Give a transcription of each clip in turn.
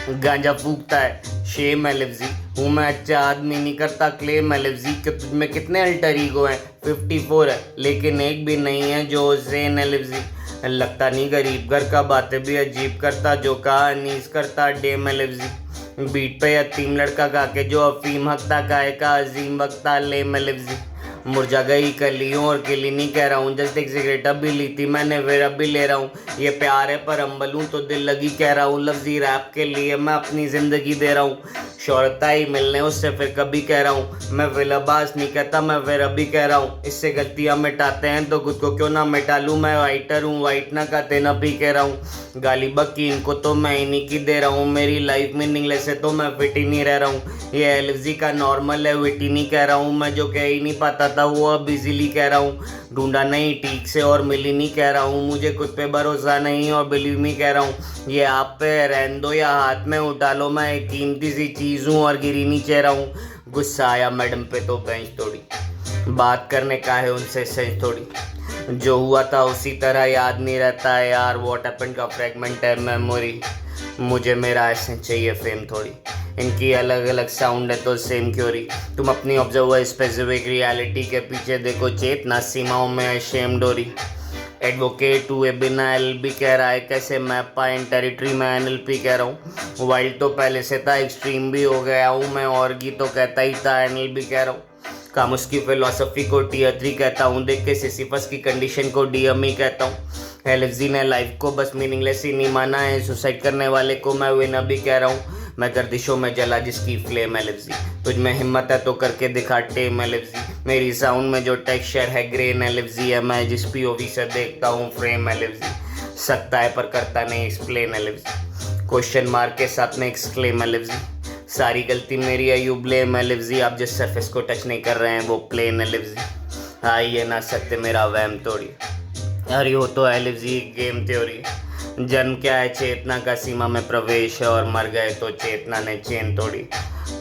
गांजा फूकता है शेम एलएफजी। हूँ मैं अच्छा आदमी, नहीं करता क्लेम एलएफजी कि तुझ में कितने अल्टर ईगो हैं। 54 है लेकिन एक भी नहीं है जो हुसैन एलएफजी। लगता नहीं गरीब घर का, बातें भी अजीब करता, जो कहा नीस करता डेम एलएफजी। बीट पे यतीम लड़का गा के जो अफीम हकता, गाय का अजीम वक्ता लेम एलएफजी। मुरझा गई कलियों और किली नहीं कह रहा हूँ, जस्ट एक सिगरेट अभी ली थी मैंने, फिर अभी ले रहा हूँ। ये प्यार है पर अम्बल हूँ तो दिल लगी कह रहा हूँ, लफ्जी रैप के लिए मैं अपनी ज़िंदगी दे रहा हूँ। शोहरता ही मिलने उससे फिर कभी कह रहा हूँ, मैं फिलबास नहीं कहता मैं फिर अभी कह रहा हूँ। इससे गलतियाँ मिटाते हैं तो खुद को क्यों ना मिटा लूँ, मैं वाइटर हूँ वाइट ना कहते ना भी कह रहा हूँ। गाली बक्की इनको तो मैं इन्हीं की दे रहा हूँ, मेरी लाइफ मीनिंगलेस है तो मैं फिट ही नहीं रह रहा हूँ। ये एलजी का नॉर्मल है विट ही नहीं कह रहा हूँ, मैं जो कह ही नहीं पाता था वो अब इजीली कह रहा हूँ। ढूंढा नहीं ठीक से और मिली नहीं कह रहा हूँ, मुझे खुद पे भरोसा नहीं और बिलीव मी कह रहा हूँ। ये आप पे रहन दो या हाथ में उठा लो, मैं एक कीमती सी चीज़ हूँ और गिरी नहीं चेहरा हूँ। गुस्सा आया मैडम पे तो बेंच तोड़ी, बात करने का है उनसे सही थोड़ी। जो हुआ था उसी तरह याद नहीं रहता है यार, व्हाट हैपेंड का फ्रेगमेंट है मेमोरी। मुझे मेरा ऐसे चाहिए फेम थोड़ी, इनकी अलग अलग साउंड है तो सेम क्योरी। तुम अपनी ऑब्जर्वर स्पेसिफिक रियलिटी के पीछे देखो चेतना सीमाओं में शेम डोरी। एडवोकेट हुए बिना एलबी कह रहा है, कैसे मैप पाए टेरिटरी में एनएलपी कह रहा हूँ। वाइल्ड तो पहले से था एक्सट्रीम भी हो गया हूँ मैं, ऑर्गी तो कहता ही था एनएलबी कह रहा हूँ। कामुस की फिलोसफी को टीयर 3 कहता हूँ, देख के सिसिफस की कंडीशन को डीएम ही कहता हूँ। एलएफजी ने लाइफ को बस मीनिंगलेस ही नहीं माना है, सुसाइड करने वाले को मैं विनर भी कह रहा हूँ। मैं गर्दिशों में जला जिसकी फ्लेम एलएफजी, तुझ में हिम्मत है तो करके दिखा टेम एलएफजी। मेरी साउंड में जो टेक्सचर है ग्रेन एलएफजी है, मैं जिस पीओवी से देखता हूँ फ्रेम एलएफजी। सकता है पर करता नहीं एक्सप्लेन एलएफजी, क्वेश्चन मार्क के साथ में एक्सक्लेम एलएफजी। सारी गलती मेरी है यू ब्लेम एलएफजी, आप जिस सरफेस को टच नहीं कर रहे हैं वो प्लेन एलएफजी। आइए ना सकते मेरा वहम तोड़ी, अरे हो तो एलएफजी गेम थ्योरी। जन्म क्या है चेतना का सीमा में प्रवेश है, और मर गए तो चेतना ने चेन तोड़ी।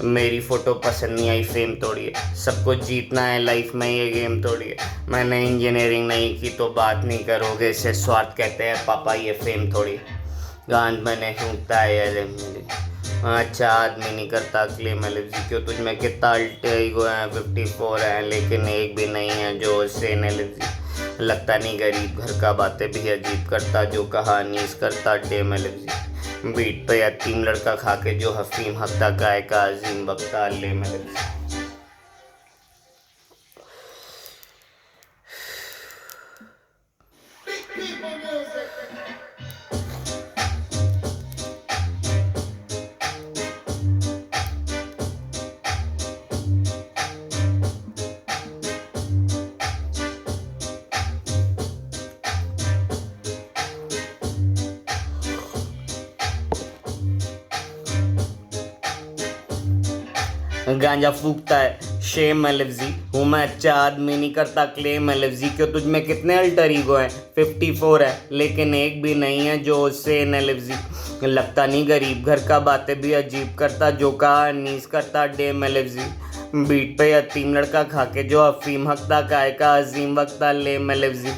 मेरी फोटो पसंद नहीं आई फेम तोड़ी है, सबको जीतना है लाइफ में ये गेम तोड़ी है। मैंने इंजीनियरिंग नहीं की तो बात नहीं करोगे, इसे स्वार्थ कहते हैं पापा ये फेम थोड़ी। गांड मैंने सूंघता है अच्छा आदमी नहीं करता क्लेम एलएफजी, क्यों तुझ में कितना अल्टर ईगो है। 54 है लेकिन एक भी नहीं है जो सेन एलएफजी। लगता नहीं गरीब घर का, बातें भी अजीब करता, जो कहानी करता डेम एलएफजी। बीट पे यतीम लड़का खा के जो हफीम हकता, गाय का अजीम बकता लेम एलएफजी। गांजा फूकता है शेम एलएफजी। हूँ मैं अच्छा आदमी, नहीं करता क्लेम एलएफजी क्यों तुझ में कितने अल्टर ईगो हैं। 54 है लेकिन एक भी नहीं है जो सेन एलएफजी। लगता नहीं गरीब घर का, बातें भी अजीब करता, जो कहा नीस करता डेम एलएफजी। बीट पे यतीम लड़का खा के जो अफीम हकता, गाय का अजीम वक्ता लेम एलएफजी।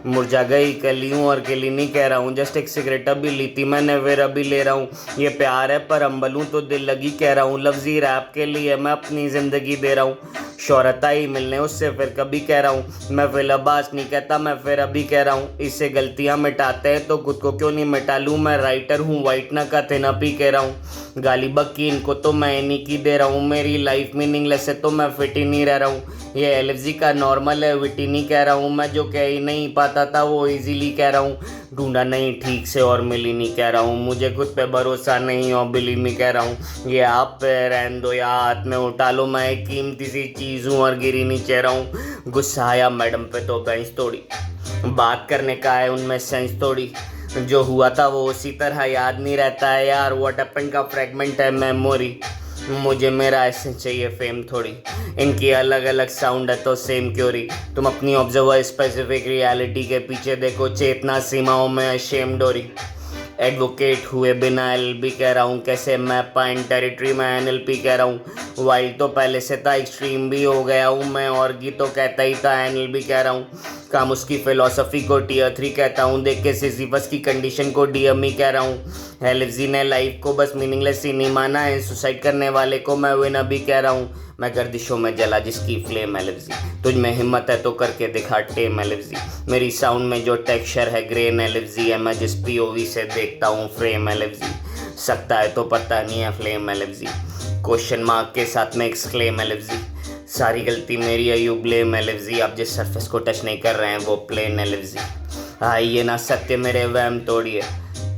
मुरझा गई कलियों और किली नहीं कह रहा हूँ, जस्ट एक सिगरेट अभी ली थी मैंने, फिर अभी ले रहा हूँ। ये प्यार है पर अम्बल हूँ तो दिल लगी कह रहा हूँ, लफ्जी रैप के लिए मैं अपनी ज़िंदगी दे रहा हूँ। शोहरता ही मिलने उससे फिर कभी कह रहा हूँ, मैं फिलबास नहीं कहता मैं फिर अभी कह रहा हूँ। इससे गलतियाँ मिटाते हैं तो खुद को क्यों नहीं मिटा लूँ, मैं राइटर हूँ वाइट ना का थेनापी कह रहा हूँ। गाली बक्की इनको तो मैं इन्हीं की दे रहा हूँ, मेरी लाइफ मीनिंगलेस है तो मैं फिट ही नहीं रह रहा हूँ। ये एलएफजी का नॉर्मल है विट ही नहीं कह रहा हूँ, मैं जो कह ही नहीं पाता था वो इजीली कह रहा हूँ। ढूंढा नहीं ठीक से और मिली नहीं कह रहा हूँ, मुझे खुद पे भरोसा नहीं और बिलीव मी कह रहा हूँ। ये आप पे रहन दो या हाथ में उठा लो, मैं एक कीमती सी चीज़ हूँ और गिरी नहीं चेहरा हूँ। गुस्सा आया मैडम पे तो बेंच तोड़ी, बात करने का है उनमें सेंस थोड़ी। जो हुआ था वो उसी तरह याद नहीं रहता है यार, व्हाट हैपेंड का फ्रेगमेंट है मेमोरी। मुझे मेरा ऐसे चाहिए फेम थोड़ी, इनकी अलग अलग साउंड है तो सेम क्योरी। तुम अपनी ऑब्जर्वर स्पेसिफिक रियलिटी के पीछे देखो चेतना सीमाओं में शेम डोरी। एडवोकेट हुए बिना एलबी कह रहा हूँ, कैसे मैप पाइन टेरिटरी में एनएलपी कह रहा हूँ। वाइल्ड तो पहले से था एक्सट्रीम भी हो गया हूँ मैं, ऑर्गी तो कहता ही था एनएलबी कह रहा हूँ। काम उसकी फिलोसफी को टियर 3 कहता हूँ, देख के सिसिफस की कंडीशन को डीएमई कह रहा हूँ। एलिजी ने लाइफ को बस मीनिंगलेस ही नहीं माना है, सुसाइड करने वाले को मैं विन अभी कह रहा हूँ। मैं गर्दिशों में जला जिसकी फ्लेम एलिजी, तुझ में हिम्मत है तो करके दिखा टेम एलिजी। मेरी साउंड में जो टेक्सचर है ग्रेन एलिजी है, मैं जिस पीओवी से देखता हूँ फ्रेम एलिजी। सकता है तो पता नहीं है फ्लेम एलिजी, क्वेश्चन मार्क के साथ में एक्सक्लेम एलिजी। सारी गलती मेरी है यू ब्लेम एलिजी, आप जिस सरफेस को टच नहीं कर रहे हैं वो प्लेन एलिजी। हाँ ये ना सत्य मेरे वहम तोड़िए,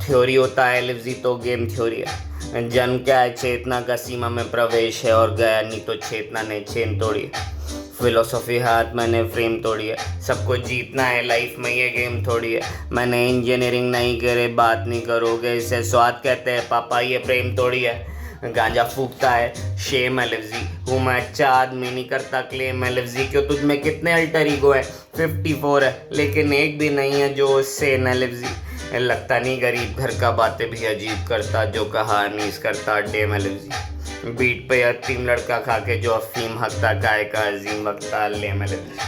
थ्योरी होता है एलिजी तो गेम थ्योरी है। जन्म क्या है चेतना का सीमा में प्रवेश है, और गया नहीं तो चेतना ने चेन तोड़ी है। फिलोसफी हाथ मैंने फ्रेम तोड़ी है, सबको जीतना है लाइफ में ये गेम थोड़ी है। मैंने इंजीनियरिंग नहीं करे बात नहीं करोगे, इसे स्वाद कहते हैं पापा ये प्रेम तोड़ी है। गांजा फूकता है शेम एलिजी, हूँ मैं अच्छा आदमी नहीं करता क्लेम एलिजी। क्यों तुझ में कितने अल्टर ईगो है, 54 है लेकिन एक भी नहीं है जो सेन एलिजी। लगता नहीं गरीब घर का बातें भी अजीब करता, जो कहानी करता डेम एलिजी। बीट पे यतीम लड़का खा के जो अफीम हकता, गाय का अजीम वक्ता लेम एलिजी।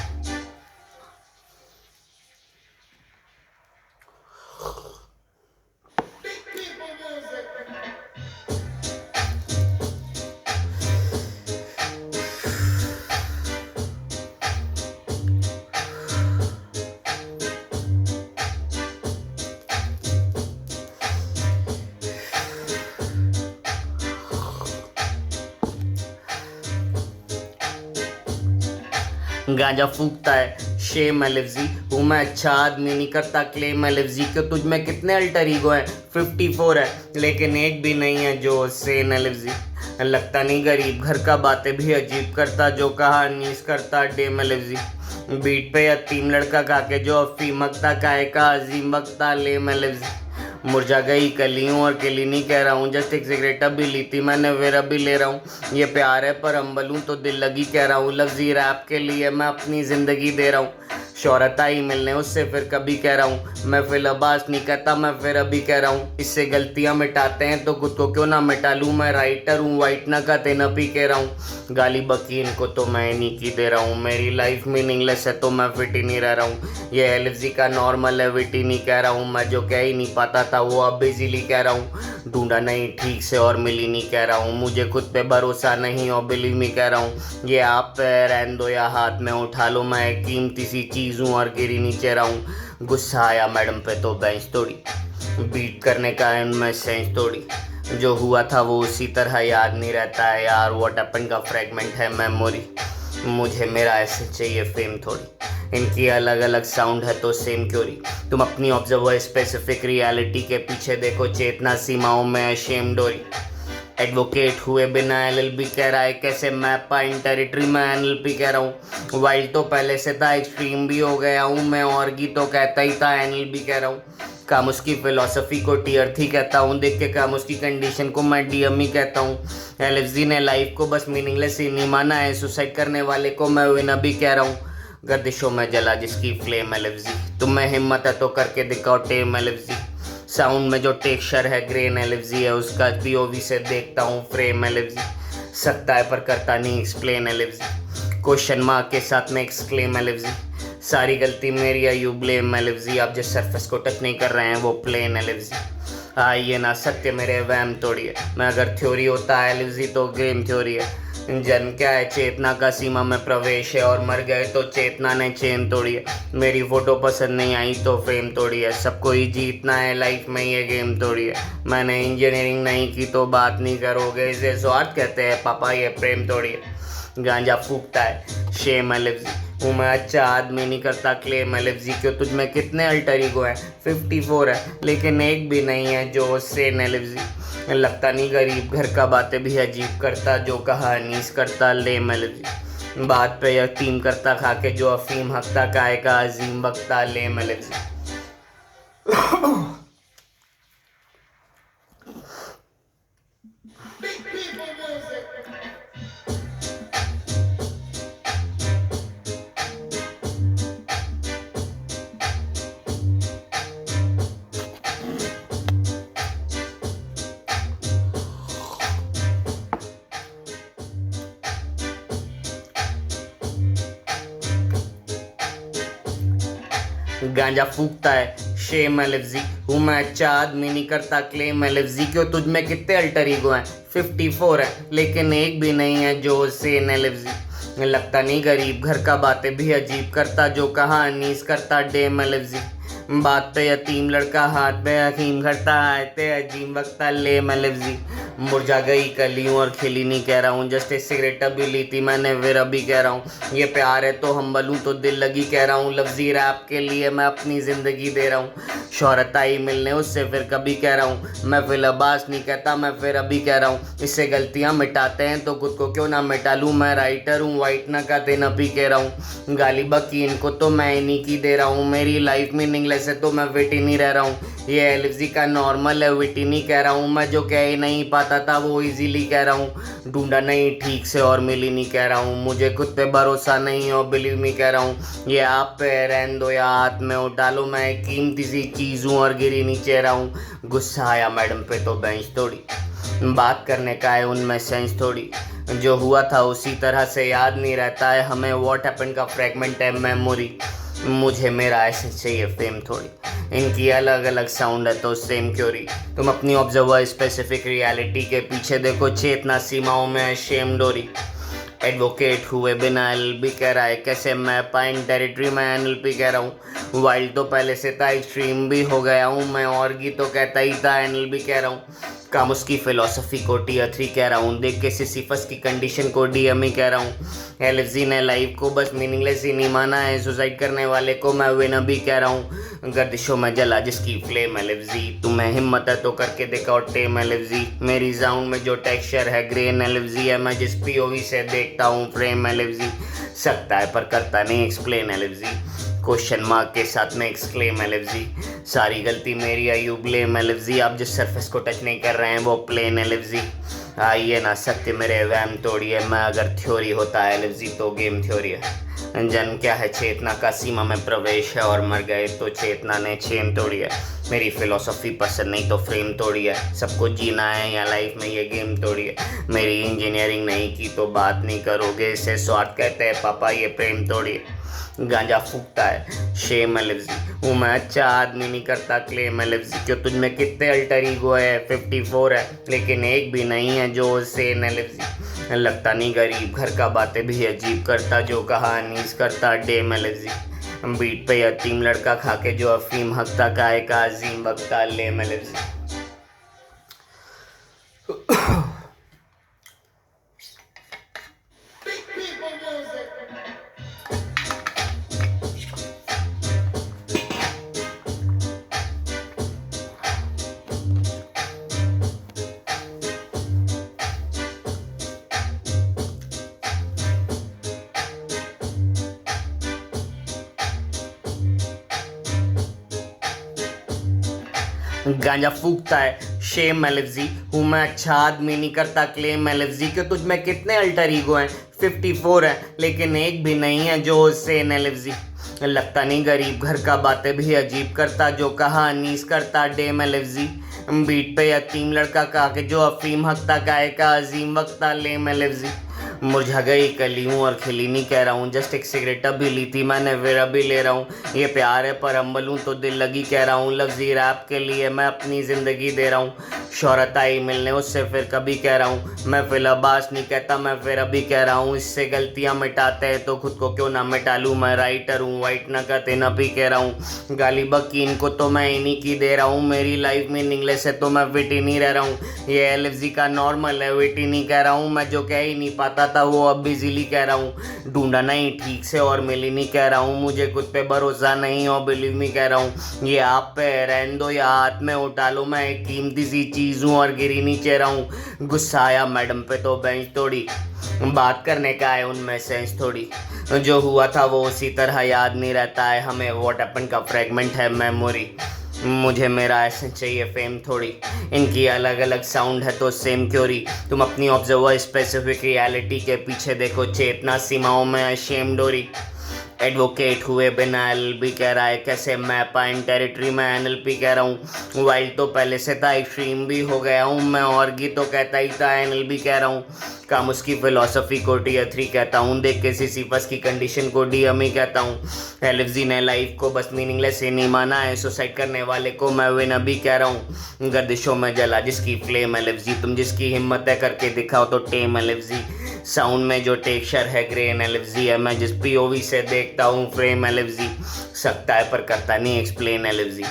गांजा फूकता है शेम एलिजी, हूँ मैं अच्छा आदमी नहीं करता क्लेम एलिजी। क्यों तुझ में कितने अल्टर ईगो हैं, 54 है लेकिन एक भी नहीं है जो सेन एलिजी। लगता नहीं गरीब घर का बातें भी अजीब करता, जो कहानी करता डेम एलिजी। बीट पे यतीम लड़का खा के जो अफीम हकता, गाय का अजीम वक्ता लेम एलिजी। मुरझा गई कलियों और किली नहीं कह रहा हूँ, जस्ट एक सिगरेट अभी ली थी मैंने फिर अभी ले रहा हूँ। ये प्यार है पर अम्बलूँ तो दिल लगी कह रहा हूँ, लफ्जी रैप के लिए मैं अपनी ज़िंदगी दे रहा हूँ। शोहरत आई मिलने उससे फिर कभी कह रहा हूँ, मैं फिलबास नहीं कहता मैं फिर अभी कह रहा हूँ। इससे गलतियाँ मिटाते हैं तो खुद को क्यों ना मिटा लूँ, मैं राइटर हूँ वाइट ना का तेनपी कह रहा हूँ। गाली बकी इनको तो मैं नहीं की दे रहा हूँ, मेरी लाइफ मीनिंगलेस है तो मैं फिट ही नहीं रह रहा हूँ। ये एलिजी का नॉर्मल है विटी नहीं कह रहा हूँ, मैं जो कह ही नहीं पाता था वो अब बिजली कह रहा हूँ। ढूंढा नहीं ठीक से और मिली नहीं कह रहा हूँ, मुझे खुद पे भरोसा नहीं और बिलीव मी कह रहा हूँ। ये आप पे रहने दो या हाथ में उठा लो, मैं कीमती सी चीज़ हूँ और गिरी नीचे रहा हूँ। गुस्सा आया मैडम पे तो बेंच तोड़ी, बीट करने का उनमें सेंस तोड़ी। जो हुआ था वो उसी तरह याद नहीं रहता है यार, व्हाट हैपेंड का फ्रेगमेंट है मेमोरी। मुझे मेरा ऐसे चाहिए फेम थोड़ी, इनकी अलग अलग साउंड है तो सेम क्योरी। तुम अपनी ऑब्जर्वर स्पेसिफिक रियलिटी के पीछे देखो, चेतना सीमाओं में शेम डोरी। एडवोकेट हुए बिना एलएलबी कह रहा है, कैसे मैप पाइन टेरिटरी में एनएलपी कह रहा हूँ। वाइल्ड तो पहले से था एक्सट्रीम भी हो गया हूँ मैं, ऑर्गी तो कहता ही था एनएलबी कह रहा हूँ। काम उसकी फिलोसफी को टियर 3 कहता हूँ, देख के काम उसकी कंडीशन को मैं डीएमई कहता हूँ। एलिजी ने लाइफ को बस मीनिंगलेस ही नहीं माना है, सुसाइड करने वाले को मैं विन अभी कह रहा हूँ। गर्दिशों में जला जिसकी फ्लेम एलिजी, तुम में हिम्मत है तो करके दिखाओ टेम एलिजी। साउंड में जो टेक्सचर है ग्रेन एलिजी है, उसका पीओवी से देखता हूँ फ्रेम एलिजी। सकता है पर करता नहीं एक्सप्लेन एलिजी, क्वेश्चन मार्क के साथ में एक्सक्लेम एलिजी। सारी गलती मेरी है यू ब्लेम एलिजी, आप जिस सरफेस को टच नहीं कर रहे हैं वो प्लेन एलिजी। हाँ ये ना सत्य मेरे वहम तोड़िए, मैं अगर थ्योरी होता है एलिजी तो गेम थ्योरी है। जन्म क्या है चेतना का सीमा में प्रवेश है, और मर गए तो चेतना ने चेन तोड़ी है। मेरी फोटो पसंद नहीं आई तो फ्रेम तोड़ी है, सबको ही जीतना है लाइफ में ये गेम तोड़ी है। मैंने इंजीनियरिंग नहीं की तो बात नहीं करोगे, इसे स्वार्थ कहते हैं पापा ये प्रेम तोड़ी है। गांजा फूकता है शेम एलिजी, हूँ मैं अच्छा आदमी नहीं करता क्लेम एलिजी। क्यों तुझ में कितने अल्टर ईगो हैं, 54 है लेकिन एक भी नहीं है जो सेन एलिजी। लगता नहीं गरीब घर का बातें भी अजीब करता, जो कहानी करता लेम एलिजी। बात पे यकीन करता खा के जो अफीम हकता, गाय का अजीम वक्ता लेम एलिजी। गांजा फूकता है शेम एलएफजी, हूँ मैं अच्छा आदमी नहीं करता क्लेम एलएफजी, क्यों तुझ में कितने अल्टर ईगो हैं 54 है लेकिन एक भी नहीं है जो सेन एलएफजी। लगता नहीं गरीब घर का बातें भी अजीब करता जो कहानीस करता डेम एलएफजी। बात पे यतीम लड़का हाथ पे हकीम करता आते अजीम वक्ता ले एलएफजी। मुरझा गई कलियों और खिली नहीं कह रहा हूँ, जस्ट एक सिगरेट अभी ली थी मैंने फिर अभी कह रहा हूँ ये प्यार है तो हम बलूँ तो दिल लगी कह रहा हूँ, लफ्जी रैप के लिए मैं अपनी ज़िंदगी दे रहा हूँ। शोहरत आई मिलने उससे फिर कभी कह रहा हूँ, मैं फिर अब्बास नहीं कहता मैं फिर अभी कह रहा हूँ, इससे गलतियाँ मिटाते हैं तो खुद को क्यों ना मिटा लूँ, मैं राइटर हूँ वाइट ना का दिन अभी कह रहा हूँ। गाली बकी इनको तो मैं इन्हीं की दे रहा हूँ, मेरी लाइफ मीनिंगलेस है तो मैं वेट ही नहीं रह रहा हूँ, ये एलएफजी का नॉर्मल है विटी नहीं कह रहा हूँ, मैं जो कह ही नहीं पाता था वो इजीली कह रहा हूँ, ढूंढा नहीं ठीक से और मिली नहीं कह रहा हूँ, मुझे खुद पे भरोसा नहीं और बिलीव मी कह रहा हूँ, ये आप पे रहन दो या हाथ में उठा लो, मैं कीमती सी चीज़ हूँ और गिरी नीचे रहा हूँ। गुस्सा आया मैडम पे तो बेंच तोड़ी, बात करने का है उनमें सेंस थोड़ी, जो हुआ था उसी तरह से याद नहीं रहता है हमें, व्हाट हैपेंड का फ्रैगमेंट है मेमोरी, मुझे मेरा ऐसे चाहिए फेम थोड़ी, इनकी अलग अलग साउंड है तो सेम क्योरी, तुम अपनी ऑब्जर्वर स्पेसिफिक रियलिटी के पीछे देखो चेतना सीमाओं में है शेम डोरी। एडवोकेट हुए बिना एलएलबी कह रहा है कैसे मैं पाइन टेरिटरी में एनएलपी कह रहा हूँ, वाइल्ड तो पहले से था एक्सट्रीम भी हो गया हूँ मैं, और तो कहता ही था एनएलबी कह रहा हूँ, काम उसकी फिलोसफी को टीयर 3 कह रहा हूँ, देख के सिसिफस की कंडीशन को डीएम ही कह रहा हूँ, एलएफजी ने लाइफ को बस मीनिंगलेस ही नहीं माना है, सुसाइड करने वाले को मैं विनर भी कह रहा हूँ, गर्दिशों में जला जिसकी फ्लेम एलएफजी, तुम्हें हिम्मत है तो करके देखा और टेम एलएफजी, मेरी साउंड में जो टेक्सचर है ग्रेन एलएफजी है, मैं जिस पीओवी से देखता हूँ फ्रेम एलएफजी, सकता है पर करता नहीं एक्सप्लेन एलएफजी, क्वेश्चन मार्क के साथ में एक्सक्लेम एलएफजी, सारी गलती मेरी है यू ब्लेम एलएफजी, आप जिस सरफेस को टच नहीं कर रहे हैं वो प्लेन एलएफजी, आइए ना सत्य मेरे वहम तोड़िए, मैं अगर थ्योरी होता है एलएफजी तो गेम थ्योरी है, जन्म क्या है चेतना का सीमा में प्रवेश है और मर गए तो चेतना ने चेन तोड़ी है, मेरी फिलोसफी पसंद नहीं तो फ्रेम तोड़ी है, सबको जीना है या लाइफ में ये गेम तोड़ी है, मेरी इंजीनियरिंग नहीं की तो बात नहीं करोगे, इसे स्वार्थ कहते हैं पापा ये प्रेम तोड़ी है। गांजा फूकता है शेम एलएफजी, हूँ मैं अच्छा आदमी नहीं करता क्लेम एलएफजी, क्यों तुझ में कितने अल्टर ईगो है 54 है लेकिन एक भी नहीं है जो सेन एलएफजी। लगता नहीं गरीब घर का बातें भी अजीब करता जो कहानीस करता डेम एलएफजी। बीट पे यतीम लड़का खा के जो अफीम हकता काय का अजीम वक्ता लेम एलएफजी। गांजा फूकता है शेम एलएफजी, हूँ मैं अच्छा आदमी नहीं करता क्लेम एलएफजी, क्यों तुझ में कितने अल्टर ईगो हैं 54 है लेकिन एक भी नहीं है जो सेन एलएफजी। लगता नहीं गरीब घर का बातें भी अजीब करता जो कहानीस करता डेम एलएफजी। बीट पे यतीम लड़का कहा के जो अफीम हकता गाय का अजीम वक्ता लेम एलएफजी। मुरझा गई कलियों और खिली नहीं कह रहा हूँ, जस्ट एक सिगरेट अभी ली थी मैंने फिर अभी ले रहा हूँ, ये प्यार है पर अम्बलूँ तो दिल लगी कह रहा हूँ, लफ्जी रैप के लिए मैं अपनी ज़िंदगी दे रहा हूँ। शोहरत आई मिलने उससे फिर कभी कह रहा हूँ, मैं फिर अब्बास नहीं कहता मैं फिर अभी कह रहा हूँ, इससे गलतियाँ मिटाते हैं तो खुद को क्यों ना मिटा लूँ, मैं राइटर हूँ वाइट ना कहते न भी कह रहा हूँ। गाली बकी इनको तो मैं इन्हीं की दे रहा हूँ, मेरी लाइफ मीनिंगलेस है तो मैं विट ही नहीं रह रहा हूँ, ये एलएफजी का नॉर्मल है विट ही नहीं कह रहा हूँ, मैं जो कह ही नहीं पाता था वो अब इजीली कह रहा हूँ, ढूंढा नहीं ठीक से और मिली नहीं कह रहा हूँ, मुझे खुद पे भरोसा नहीं और बिलीव मी कह रहा हूँ, ये आप पे रहन दो या हाथ में उठा लो, मैं एक कीमती सी चीज़ हूँ और गिरी नीचे रहा हूँ। गुस्सा आया मैडम पे तो बेंच तोड़ी, बात करने का है उनमें सेंस थोड़ी, जो हुआ था वो उसी तरह याद नहीं रहता है हमें, व्हाट हैपेंड का फ्रैगमेंट है मेमोरी, मुझे मेरा ऐसे चाहिए फेम थोड़ी, इनकी अलग अलग साउंड है तो सेम क्योरी, तुम अपनी ऑब्जर्वर स्पेसिफिक रियलिटी के पीछे देखो चेतना सीमाओं में शेम डोरी। एडवोकेट हुए बिना एलएलबी कह रहा है कैसे मैं पाइन टेरिटरी में एनएलपी कह रहा हूँ। वाइल्ड तो पहले से था, एक्सट्रीम भी हो गया हूँ मैं, ऑर्गी तो कहता ही था एनएलबी कह रहा हूँ। काम उसकी फिलोसफी को टीयर 3 कहता हूँ, देख के सिसिफस की कंडीशन को डीएम ही कहता हूँ। एलएफजी ने लाइफ को बस मीनिंगलेस ही नहीं माना है, सुसाइड करने वाले को मैं विन अभी कह रहा हूँ। गर्दिशों में जला जिसकी फ्लेम एलएफजी, तुम जिसकी हिम्मत है करके दिखाओ तो टेम एलएफजी। साउंड में जो टेक्सचर है ग्रेन एलएफजी है, मैं जिस पीओवी से देखता हूँ फ्रेम एलएफजी। सकता है पर करता नहीं एक्सप्लेन एलएफजी,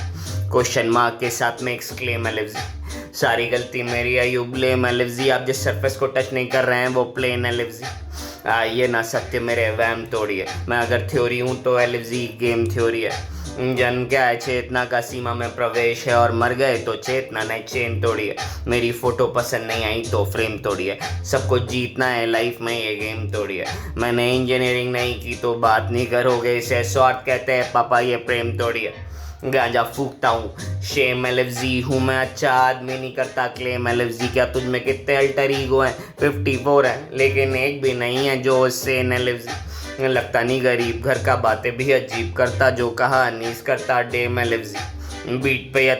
क्वेश्चन मार्क के साथ में एक्सक्लेम एलएफजी। सारी गलती मेरी है यू ब्लेम एलएफजी, आप जिस सरफेस को टच नहीं कर रहे हैं वो प्लेन एलएफजी। ये ना सत्य मेरे वहम तोड़िए, मैं अगर थ्योरी हूँ तो एलएफजी गेम थ्योरी है। जन्म क्या है चेतना का सीमा में प्रवेश है, और मर गए तो चेतना ने चेन तोड़ी है। मेरी फोटो पसंद नहीं आई तो फ्रेम तोड़ी है, सबको जीतना है लाइफ में ये गेम तोड़ी है। मैंने इंजीनियरिंग नहीं की तो बात नहीं करोगे, इसे स्वार्थ कहते हैं पापा ये प्रेम तोड़ी है। गांजा फूकता हूँ शेम एलएफजी, हूँ मैं अच्छा आदमी नहीं करता क्लेम एलएफजी। क्या तुझ में कितने अल्टर ईगो हैं? 54 है लेकिन एक भी नहीं है जो उससे एलएफजी। लगता नहीं गरीब घर का, बातें भी अजीब करता जो कहा अनीस करता डेम एलएफजी। बीट पे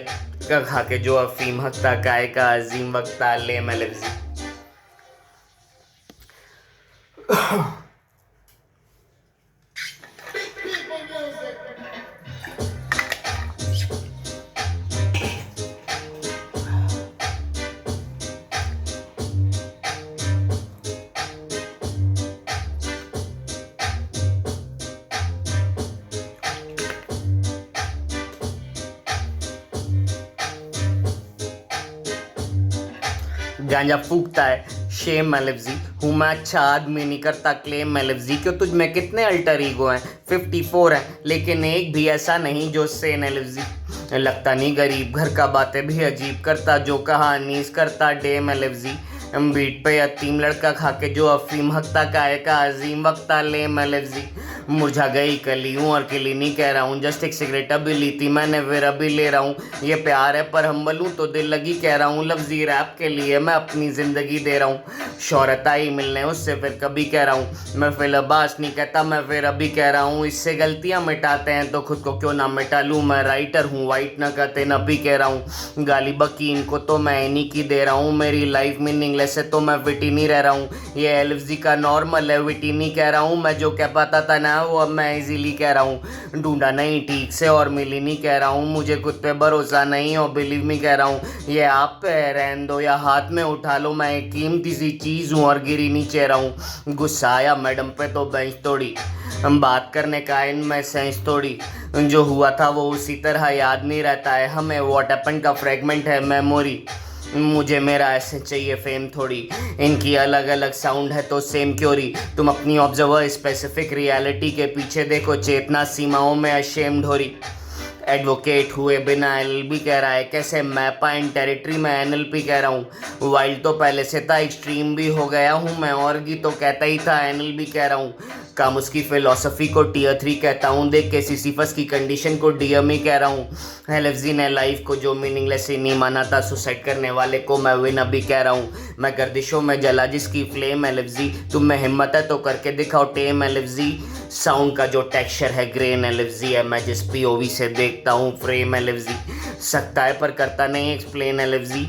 का खा के जो अफीम हकता, काय का अजीम वक्ता लेम एलएफजी। गांजा फूकता है शेम एलएफजी, हूँ मैं अच्छा आदमी नहीं करता क्लेम एलएफजी। क्यों तुझ में कितने अल्टर ईगो हैं? 54 है लेकिन एक भी ऐसा नहीं जो सेन एलएफजी। लगता नहीं गरीब घर का, बातें भी अजीब करता जो कहा अनीस करता डेम एलएफजी। बीट पे यतीम लड़का खा के जो अफीम हकता, काय का अजीम वक्ता लेम एलएफजी। मुरझा गई कली हूँ और किली नहीं कह रहा हूँ, जस्ट एक सिगरेट अभी ली थी मैंने फिर अभी ले रहा हूँ। ये प्यार है पर हम्बल हूँ तो दिल लगी कह रहा हूँ, लफ्जी रैप के लिए मैं अपनी ज़िंदगी दे रहा हूँ। शोहरत आई मिलने उससे फिर कभी कह रहा हूँ, मैं फिर अब्बास नहीं कहता मैं फिर अभी कह रहा हूँ। इससे गलतियाँ मिटाते हैं तो खुद को क्यों ना मिटा लूँ, मैं राइटर हूँ वाइट ना कहते न भी कह रहा हूँ। गाली बकी इनको तो मैं इन्हीं की दे रहा हूँ, मेरी लाइफ मीनिंगलेस है तो मैं विटी नहीं रह रहा हूँ। ये एलएफजी का नॉर्मल है विटी नहीं कह रहा हूँ, मैं जो कह पाता था ना वो अब मैं इजीली कह रहा हूँ। ढूंढा नहीं ठीक से और मिली नहीं कह रहा हूँ, मुझे खुद पे भरोसा नहीं और बिलीव नहीं कह रहा हूँ। ये आप पे है रहन दो या हाथ में उठा लो, मैं एक कीमती सी चीज़ हूँ और गिरी नहीं चेह रहा हूँ। गुस्सा आया मैडम पे तो बेंच तोड़ी, हम बात करने का इनमें सेंस तोड़ी। जो हुआ था वो उसी तरह याद नहीं रहता है हमें, व्हाट हैपेंड का फ्रेगमेंट है मेमोरी। मुझे मेरा ऐसे चाहिए फेम थोड़ी, इनकी अलग अलग साउंड है तो सेम क्योरी। तुम अपनी ऑब्जर्वर स्पेसिफिक रियलिटी के पीछे देखो, चेतना सीमाओं में अशेम्ड हो रही। एडवोकेट हुए बिना एलएलबी कह रहा है कैसे मैं पाइन टेरिटरी में एनएलपी कह रहा हूँ। वाइल्ड तो पहले से था, एक्सट्रीम भी हो गया हूँ मैं, ऑर्गी तो कहता ही था एनएलबी कह रहा हूँ। काम उसकी फिलोसफी को टीयर 3 कहता हूँ, देख के सिसिफस की कंडीशन को डीएम ही कह रहा हूँ। एलएफजी ने लाइफ को जो मीनिंगलेस ही नहीं माना था, सुसाइड करने वाले को मैं विन अभी कह रहा हूँ। मैं गर्दिशों में जला जिसकी फ्लेम एलएफजी, तुम में हिम्मत है तो करके दिखाओ टेम एलएफजी। साउंड का जो टेक्सचर है ग्रेन एलएफजी है, मैं जिस पीओवी से देखता हूँ फ्रेम एलएफजी। सकता है पर करता नहीं एक्सप्लेन एलएफजी,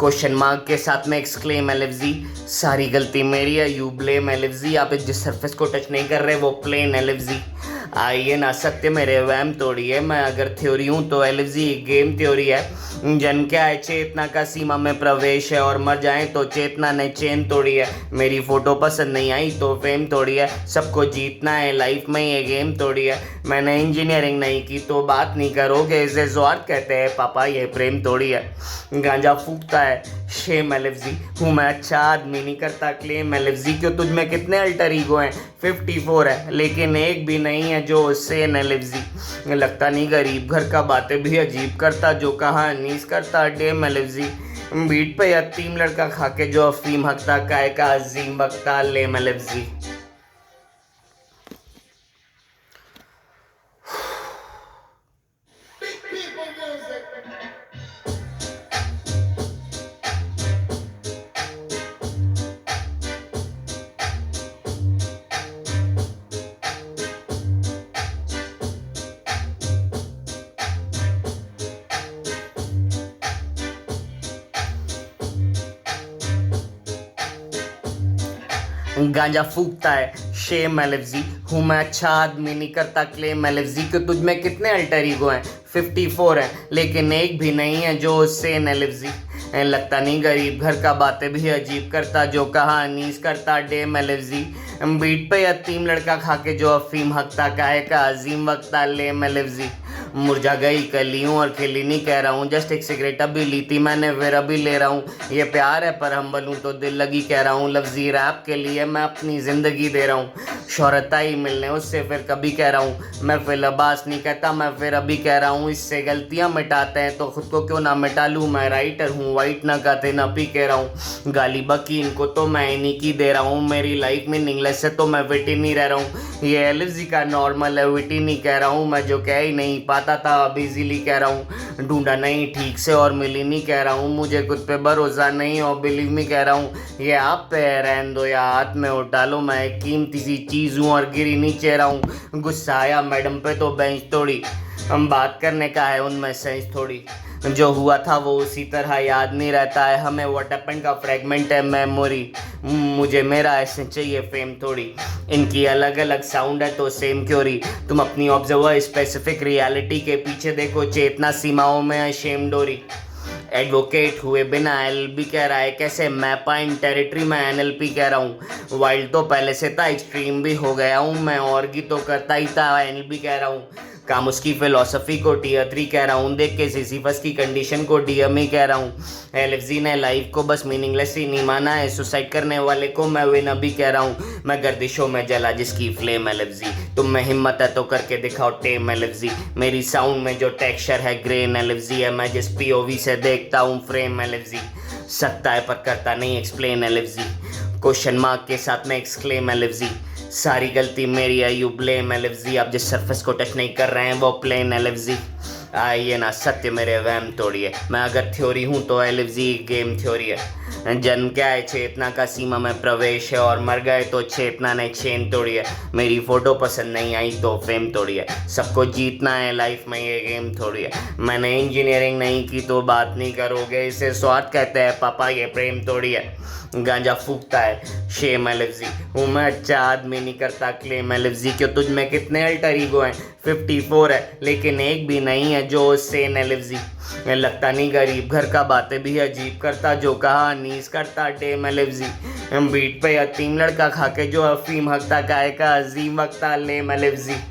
क्वेश्चन मार्क के साथ में एक्सक्लेम एलएफजी। सारी गलती मेरी है यू ब्लेम एलएफजी, आप जिस सरफेस को टच नहीं कर रहे वो प्लेन एलएफजी। आइए ना सत्य मेरे वहम तोड़िए, मैं अगर थ्योरी हूँ तो एलएफजी एक गेम थ्योरी है। जन्म क्या है चेतना का सीमा में प्रवेश है, और मर जाए तो चेतना ने चेन तोड़ी है। मेरी फोटो पसंद नहीं आई तो फेम तोड़ी है, सबको जीतना है लाइफ में ये गेम तोड़ी है। मैंने इंजीनियरिंग नहीं की तो बात नहीं करोगे, इसे स्वार्थ कहते हैं पापा ये प्रेम तोड़ी है। गांजा फूकता है शेम एलएफजी, हूँ मैं अच्छा आदमी नहीं करता क्लेम एलएफजी। क्यों तुझ में कितने अल्टर ईगो हैं? 54 है लेकिन एक भी नहीं है जो उससे एलएफजी। लगता नहीं गरीब घर का, बातें भी अजीब करता जो कहा अनीस करता डेम एलएफजी। बीट पे यतीम लड़का खा के जो अफीम हकता, काय का अजीम वक्ता लेम एलएफजी। गांजा फूकता है शेम एलएफजी, हूँ मैं अच्छा आदमी नहीं करता क्लेम एलएफजी, कि तुझ में कितने अल्टर ईगो हैं 54 है लेकिन एक भी नहीं है जो उससे एलएफजी। लगता नहीं गरीब घर का, बातें भी अजीब करता जो कहानीज करता डेम एलएफजी। बीट पे यतीम लड़का खा के जो अफीम हकता, काहे का अजीम वक्ता लेम एलएफजी। मुरझा गई कलियों और खिली नहीं कह रहा हूँ, जस्ट एक सिगरेट अभी ली थी मैंने फिर अभी ले रहा हूँ। ये प्यार है पर हम बोलूँ तो दिल लगी कह रहा हूँ, लफ्जी रैप के लिए मैं अपनी ज़िंदगी दे रहा हूँ। शोहरत आई मिलने उससे फिर कभी कह रहा हूँ, मैं फिर लबास नहीं कहता मैं फिर अभी कह रहा हूँ। इससे गलतियाँ मिटाते हैं तो खुद को क्यों ना मिटा लूँ, मैं राइटर हूँ वाइट ना कहते ना पी कह रहा हूँ। गाली बकी इनको तो मैं इन्हीं की दे रहा हूँ, मेरी लाइफ में इंग्लिश से तो मैं विटी नहीं रह रहा हूँ। ये एलएफजी का नॉर्मल है विटी नहीं कह रहा हूँ, मैं जो कह ही नहीं पाता था अब इजीली कह रहा हूँ। ढूंढा नहीं ठीक से और मिली नहीं कह रहा हूँ, मुझे खुद पे भरोसा नहीं और बिलीव मी कह रहा हूँ। ये आप पे रहन दो या हाथ में उठा लो, मैं एक कीमती सी चीज़ हूँ और गिरी नीचे रहा हूँ। गुस्सा आया मैडम पे तो बेंच तोड़ी, हम बात करने का है उनमें सेंस थोड़ी। जो हुआ था वो उसी तरह याद नहीं रहता है हमें, व्हाट हैपेंड का फ्रेगमेंट है मेमोरी। मुझे मेरा ऐसे चाहिए फेम थोड़ी, इनकी अलग अलग साउंड है तो सेम क्योरी। तुम अपनी ऑब्जर्वर स्पेसिफिक रियलिटी के पीछे देखो, चेतना सीमाओं में है शेम डोरी। एडवोकेट हुए बिना एलएलबी कह रहा है, कैसे मैप इन टेरिटरी में एनएलपी कह रहा हूँ। वाइल्ड तो पहले से था एक्सट्रीम भी हो गया हूँ मैं, और की तो करता ही था एनएलबी कह रहा हूँ। काम उसकी फिलोसफी को टीयर 3 कह रहा हूँ, देख के सिसिफस की कंडीशन को डीएम ही कह रहा हूँ। एलएफजी ने लाइफ को बस मीनिंगलेस ही नहीं माना है, सुसाइड करने वाले को मैं विन अभी कह रहा हूँ। मैं गर्दिशों में जला जिसकी फ्लेम एलएफजी, तुम में हिम्मत है तो करके दिखाओ टेम एलएफजी। मेरी साउंड में जो टेक्सचर है ग्रेन एलएफजी है, मैं जिस पीओवी से देखता हूँ फ्रेम एलएफजी। सकता है पर करता नहीं एक्सप्लेन एलएफजी, क्वेश्चन मार्क के साथ में एक्सक्लेम एलएफजी। सारी गलती मेरी है यू ब्लेम एलएफजी, आप जिस सरफेस को टच नहीं कर रहे हैं वो प्लेन एलएफजी। आइए ना सत्य मेरे वहम तोड़िए, मैं अगर थ्योरी हूँ तो एलएफजी गेम थ्योरी है। जन्म क्या है चेतना का सीमा में प्रवेश है, और मर गए तो चेतना ने चेन तोड़ी है। मेरी फोटो पसंद नहीं आई तो फेम तोड़ी है, सबको जीतना है लाइफ में ये गेम थोड़ी है। मैंने इंजीनियरिंग नहीं की तो बात नहीं करोगे, इसे स्वार्थ कहते हैं पापा ये प्रेम तोड़ी है। गांजा फूकता है शेम एलएफजी, हूँ मैं अच्छा आदमी नहीं करता क्लेम एलएफजी, क्यों तुझ में कितने अल्टर ईगो हैं 54 है लेकिन एक भी नहीं है जो उससे एलएफजी। लगता नहीं गरीब घर का, बातें भी अजीब करता जो कहानीज करता डेम एलएफजी। बीट पे यतीम लड़का खा के जो अफीम हकता, काहे का अजीम वक्ता लेम एलएफजी।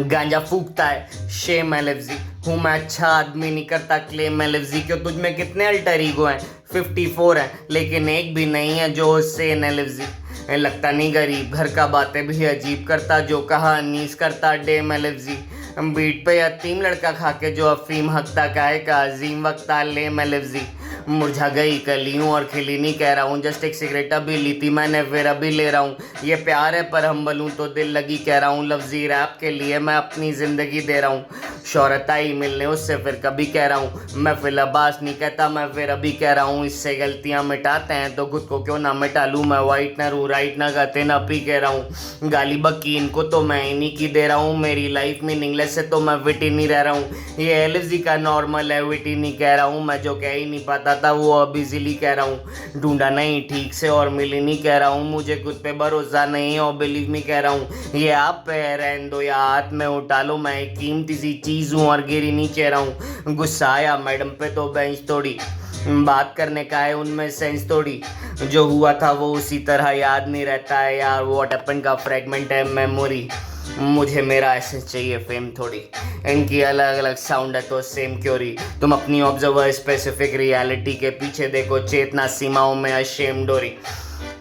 गांजा फूकता है शेम एलएफजी, हूँ मैं अच्छा आदमी नहीं करता क्लेम एलएफजी, क्यों तुझ में कितने अल्टर ईगो हैं 54 है लेकिन एक भी नहीं है जो उससे एलएफजी। लगता नहीं गरीब घर का, बातें भी अजीब करता जो कहानीज करता डेम एलएफजी। बीट पे यतीम लड़का खा के जो अफीम हकता, काहे का अजीम वक्ता लेम एलएफजी। मुरझा गई कलियों और खिली नहीं कह रहा हूँ, जस्ट एक सिगरेट अभी ली थी मैंने फिर अभी ले रहा हूँ। ये प्यार है पर हम बोलूँ तो दिल लगी कह रहा हूँ, लफ्जी रैप के लिए मैं अपनी ज़िंदगी दे रहा हूँ। शोहरत आई मिलने उससे फिर कभी कह रहा हूँ, मैं फिर लबास नहीं कहता मैं फिर अभी कह रहा हूँ। इससे गलतियाँ मिटाते हैं तो खुद को क्यों ना मिटा लूँ, मैं वाइटनर हूँ राइट ना कहते ना पी कह रहा हूँ। गाली बकी इनको तो मैं इन्हीं की दे रहा हूँ, मेरी लाइफ में इंग्लिश से तो मैं विटी नहीं रह रहा हूँ। ये एलएफजी का नॉर्मल है विटी नहीं कह रहा हूँ, मैं जो कह ही नहीं पाता था वो अब इजीली कह रहा हूँ। ढूंढा नहीं ठीक से और मिली नहीं कह रहा हूँ, मुझे खुद पे भरोसा नहीं और बिलीव मी कह रहा हूँ। ये आप पे रहन दो या हाथ में उठा लो, मैं एक कीमती सी चीज़ हूँ और गिरी नीचे रहा हूँ। गुस्सा आया मैडम पे तो बेंच तोड़ी, बात करने का है उनमें सेंस थोड़ी। जो हुआ था वो उसी तरह याद नहीं रहता है यार, व्हाट हैपेंड का फ्रेगमेंट है मेमोरी। मुझे मेरा एसेंस चाहिए फेम थोड़ी, इनकी अलग अलग साउंड है तो सेम क्योरी। तुम अपनी ऑब्जर्वर स्पेसिफिक रियलिटी के पीछे देखो, चेतना सीमाओं में अशेम डोरी।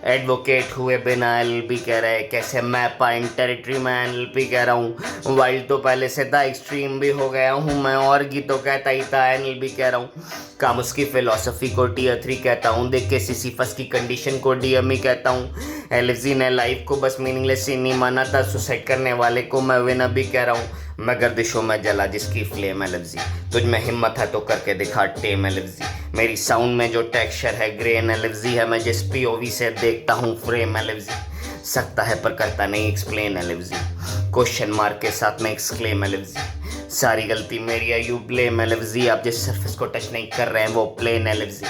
एडवोकेट हुए बिना एलएलबी कह रहे हैं, कैसे मैप इन टेरिटरी में एनएलपी कह रहा हूँ। वाइल्ड तो पहले से था एक्सट्रीम भी हो गया हूँ मैं, और की तो कहता ही था एनएलबी कह रहा हूँ। काम उसकी फिलोसफी को टीयर 3 कहता हूँ, देख के सिसिफस की कंडीशन को डीएम ही कहता हूँ। एलएफजी ने लाइफ को बस मीनिंगलेस ही नहीं माना था, सुसाइड करने वाले को मैं विनर भी कह रहा हूँ। मैं गर्दिशों में जला जिसकी फ्लेम एलएफजी, तुझ में हिम्मत है तो करके दिखा टेम एलएफजी। मेरी साउंड में जो टेक्सचर है ग्रेन एलएफजी है, मैं जिस पीओवी से देखता हूँ फ्रेम एलएफजी। सकता है पर करता नहीं एक्सप्लेन एलएफजी, क्वेश्चन मार्क के साथ में एक्सक्लेम एलएफजी। सारी गलती मेरी है यू ब्लेम एलएफजी, आप जिस सरफेस को टच नहीं कर रहे हैं वो प्लेन एलएफजी।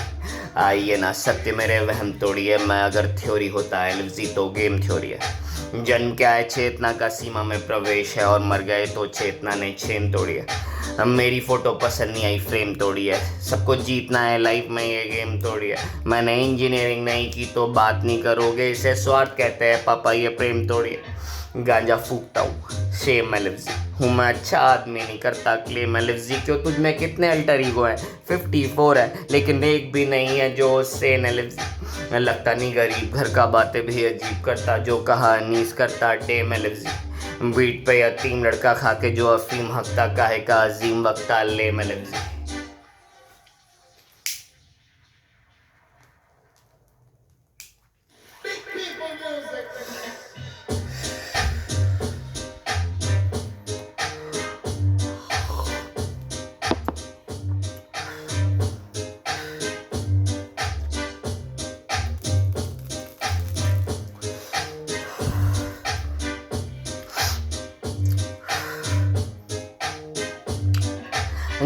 आइए ना सत्य मेरे वहम तोड़िए, मैं अगर थ्योरी होता है एलएफजी तो गेम थ्योरी है। जन्म क्या है चेतना का सीमा में प्रवेश है, और मर गए तो चेतना ने चेन तोड़ी है। मेरी फोटो पसंद नहीं आई फ्रेम तोड़ी है, सबको जीतना है लाइफ में ये गेम तोड़ी है। मैंने इंजीनियरिंग नहीं की तो बात नहीं करोगे, इसे स्वार्थ कहते हैं पापा ये प्रेम तोड़ी है। गांजा फूकता हूँ सेम एलएफजी, हूँ मैं अच्छा आदमी नहीं करता क्लेम एलएफजी। क्यों तुझ में कितने अल्टर ईगो हैं, 54 है लेकिन एक भी नहीं है जो सेन एलएफजी। लगता नहीं गरीब घर का बातें भी अजीब करता, जो कहानीस करता डेम एलएफजी। बीट पे यतीम लड़का खा के जो अफीम हकता, काहे का अजीम वक्ता लेम एलएफजी।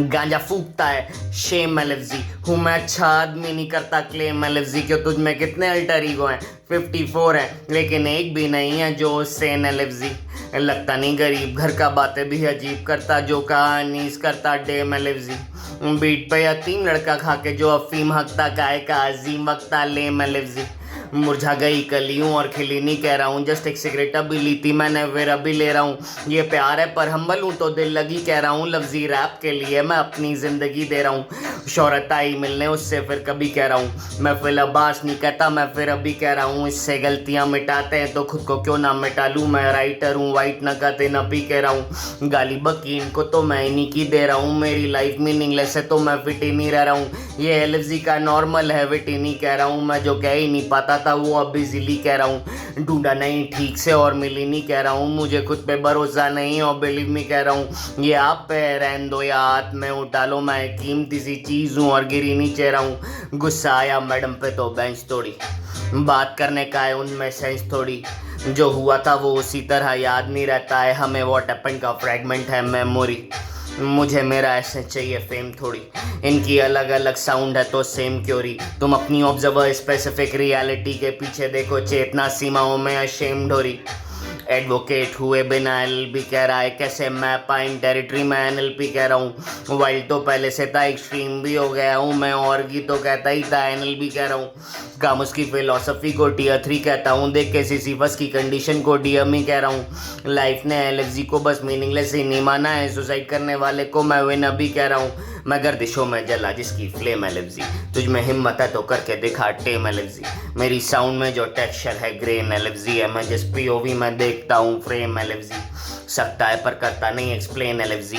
गांजा फूकता है शेम एलएफजी, हूँ मैं अच्छा आदमी नहीं करता क्लेम एलएफजी। क्यों तुझ में कितने अल्टर ईगो हैं, 54 है लेकिन एक भी नहीं है जो सेन एलएफजी। लगता नहीं गरीब घर का बातें भी अजीब करता, जो कहानीस करता डेम एलएफजी। बीट पे यतीम लड़का खा के जो अफीम हकता, काहे का अजीम वक्ता लेम एलएफजी। मुरझा गई कलियों और खिली नहीं कह रहा हूँ, जस्ट एक सिगरेट अभी ली थी मैंने फिर अभी ले रहा हूँ। ये प्यार है पर हम्बल हूँ तो दिल लगी कह रहा हूँ, लफ्जी रैप के लिए मैं अपनी ज़िंदगी दे रहा हूँ। शोहरत आई मिलने उससे फिर कभी कह रहा हूँ, मैं फिर अब्बास नहीं कहता मैं फिर अभी कह रहा हूँ। इससे गलतियाँ मिटाते हैं तो खुद को क्यों ना मिटा लूँ, मैं राइटर हूँ वाइट न कहते न भी कह रहा हूँ। गाली बकी इनको तो मैं इन्हीं की दे रहा हूँ, मेरी लाइफ मीनिंगलेस है तो मैं फिट ही नहीं रह रहा हूँ। ये एलएफजी का नॉर्मल है विट ही नहीं कह रहा हूँ, मैं जो कह ही नहीं पाता था वो अब बिजली कह रहा हूँ। ढूंढा नहीं ठीक से और मिली नहीं कह रहा हूँ, मुझे खुद पे भरोसा नहीं और बिलीव मी कह रहा हूँ। ये आप पे रहन दो या हाथ में उठा लो, मैं कीमती सी चीज़ हूँ और गिरी नहीं चेह रहा हूँ। गुस्सा आया मैडम पे तो बेंच तोड़ी, बात करने का है उनमें सेंस थोड़ी। जो हुआ था वो उसी तरह याद नहीं रहता है हमें, व्हाट हैपेंड का फ्रैगमेंट है मेमोरी। मुझे मेरा ऐसे चाहिए फेम थोड़ी, इनकी अलग अलग साउंड है तो सेम क्योरी। तुम अपनी ऑब्जर्वर स्पेसिफिक रियलिटी के पीछे देखो, चेतना सीमाओं में अशेम्ड हो रही। एडवोकेट हुए बिना एलएलबी कह रहा है, कैसे मैप आइन टेरिटरी में एनएलपी कह रहा हूँ। वाइल्ड तो पहले से था एक्सट्रीम भी हो गया हूँ मैं, और की तो कहता ही था एनएलबी कह रहा हूँ। कामुस की फिलोसफी को टीयर 3 कहता हूँ, देख के सिसिफस की कंडीशन को डीएम ही कह रहा हूँ। लाइफ ने एलएफजी को बस मीनिंगलेस ही नहीं माना है, सुसाइड करने वाले को मैं विनर भी कह रहा हूँ। मैं गर्दिशों में जला जिसकी फ्लेम एलएफजी, तुझ में हिम्मत है तो करके दिखा टेम एलएफजी। मेरी साउंड में जो टेक्सचर है ग्रेन एलएफजी है, मैं जिस पीओवी में देखता हूँ फ्रेम एलएफजी। सकता है पर करता नहीं एक्सप्लेन एलएफजी,